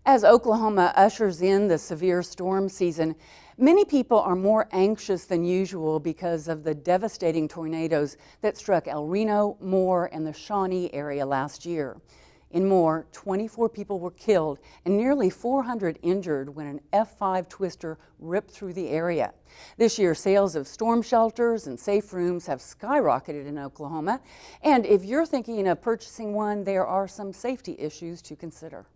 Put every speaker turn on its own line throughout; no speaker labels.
As Oklahoma ushers in the severe storm season, many people are more anxious than usual because of the devastating tornadoes that struck El Reno, Moore, and the Shawnee area last year. In Moore, 24 people were killed and nearly 400 injured when an F5 twister ripped through the area. This year, sales of storm shelters and safe rooms have skyrocketed in Oklahoma. And if you're thinking of purchasing one, there are some safety issues to consider.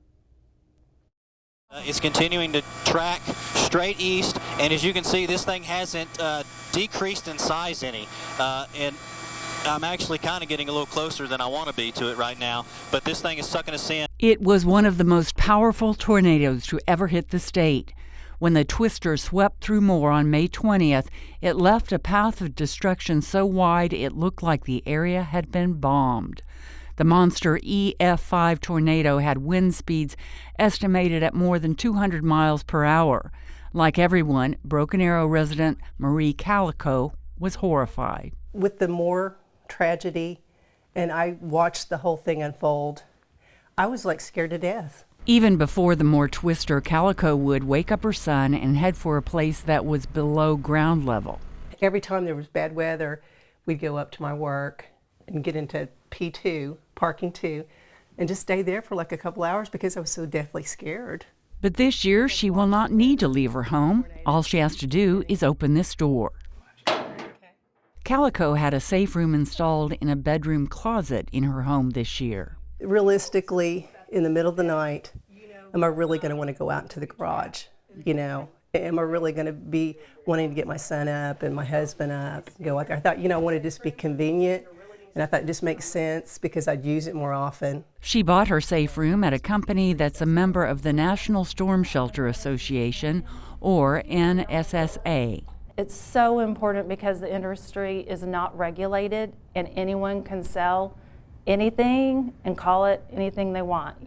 It's continuing to track straight east, and as you can see, this thing hasn't decreased in size any. And I'm actually kind of getting a little closer than I want to be to it right now, but this thing is sucking us in.
It was one of the most powerful tornadoes to ever hit the state. When the twister swept through Moore on May 20th, it left a path of destruction so wide it looked like the area had been bombed. The monster EF5 tornado had wind speeds estimated at more than 200 miles per hour. Like everyone, Broken Arrow resident Marie Calico was horrified.
With the Moore tragedy, and I watched the whole thing unfold, I was like scared to death.
Even before the Moore twister, Calico would wake up her son and head for a place that was below ground level.
Every time there was bad weather, we'd go up to my work and get into P2, parking 2, and just stay there for like a couple hours because I was so deathly scared.
But this year, she will not need to leave her home. All she has to do is open this door. Calico had a safe room installed in a bedroom closet in her home this year.
Realistically, in the middle of the night, am I really going to want to go out into the garage? Am I really going to be wanting to get my son up and my husband up and go out there? I thought, I wanted to just be convenient, and I thought it just makes sense because I'd use it more often.
She bought her safe room at a company that's a member of the National Storm Shelter Association, or NSSA.
It's so important because the industry is not regulated and anyone can sell anything and call it anything they want.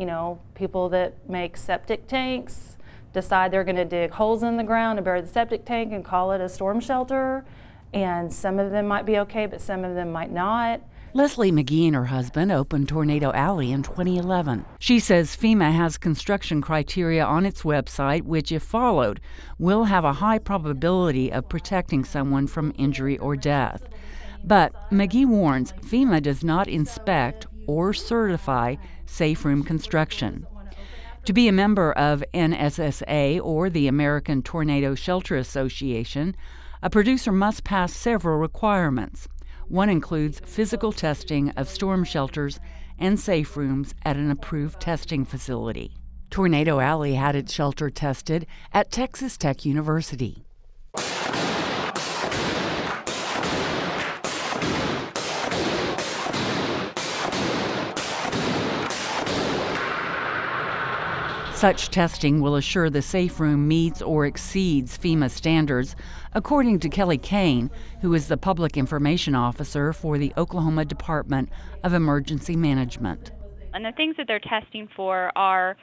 People that make septic tanks decide they're going to dig holes in the ground and bury the septic tank and call it a storm shelter. And some of them might be okay, but some of them might not.
Leslie McGee and her husband opened Tornado Alley in 2011. She says FEMA has construction criteria on its website which, if followed, will have a high probability of protecting someone from injury or death. But McGee warns FEMA does not inspect or certify safe room construction. To be a member of NSSA or the American Tornado Shelter Association, a producer must pass several requirements. One includes physical testing of storm shelters and safe rooms at an approved testing facility. Tornado Alley had its shelter tested at Texas Tech University. Such testing will assure the safe room meets or exceeds FEMA standards, according to Kelly Kane, who is the Public Information Officer for the Oklahoma Department of Emergency Management.
And the things that they're testing for are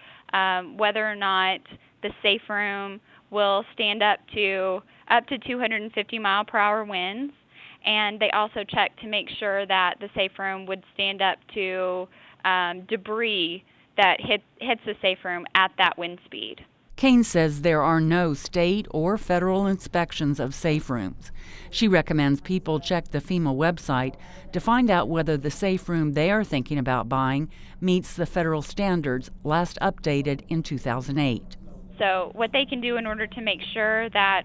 whether or not the safe room will stand up to 250 mile per hour winds, and they also check to make sure that the safe room would stand up to debris that hits the safe room at that wind speed.
Kane says there are no state or federal inspections of safe rooms. She recommends people check the FEMA website to find out whether the safe room they are thinking about buying meets the federal standards last updated in 2008.
So what they can do in order to make sure that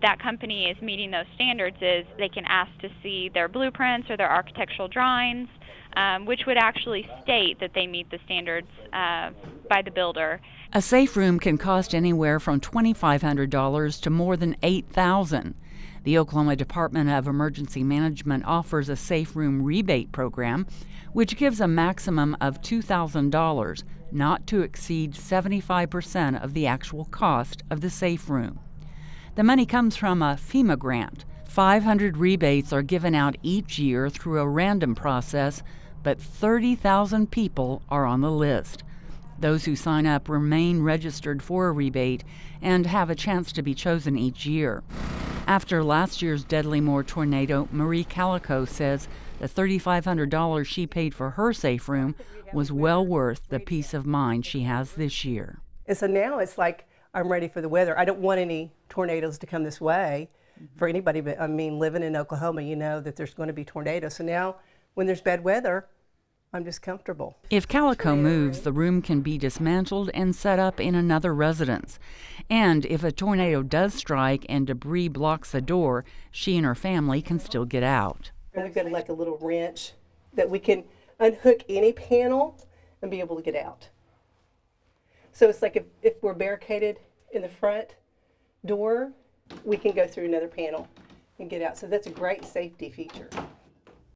that company is meeting those standards is they can ask to see their blueprints or their architectural drawings, which would actually state that they meet the standards by the builder.
A safe room can cost anywhere from $2,500 to more than $8,000. The Oklahoma Department of Emergency Management offers a safe room rebate program, which gives a maximum of $2,000, not to exceed 75% of the actual cost of the safe room. The money comes from a FEMA grant. 500 rebates are given out each year through a random process, but 30,000 people are on the list. Those who sign up remain registered for a rebate and have a chance to be chosen each year. After last year's deadly Moore tornado, Marie Calico says the $3,500 she paid for her safe room was well worth the peace of mind she has this year.
And so now it's like I'm ready for the weather. I don't want any tornadoes to come this way for anybody, but I mean, living in Oklahoma, you know that there's going to be tornadoes. So now when there's bad weather, I'm just comfortable.
If Calico moves, the room can be dismantled and set up in another residence. And if a tornado does strike and debris blocks the door, she and her family can still get out.
And we've got like a little wrench that we can unhook any panel and be able to get out. So it's like if we're barricaded in the front door, we can go through another panel and get out. So that's a great safety feature.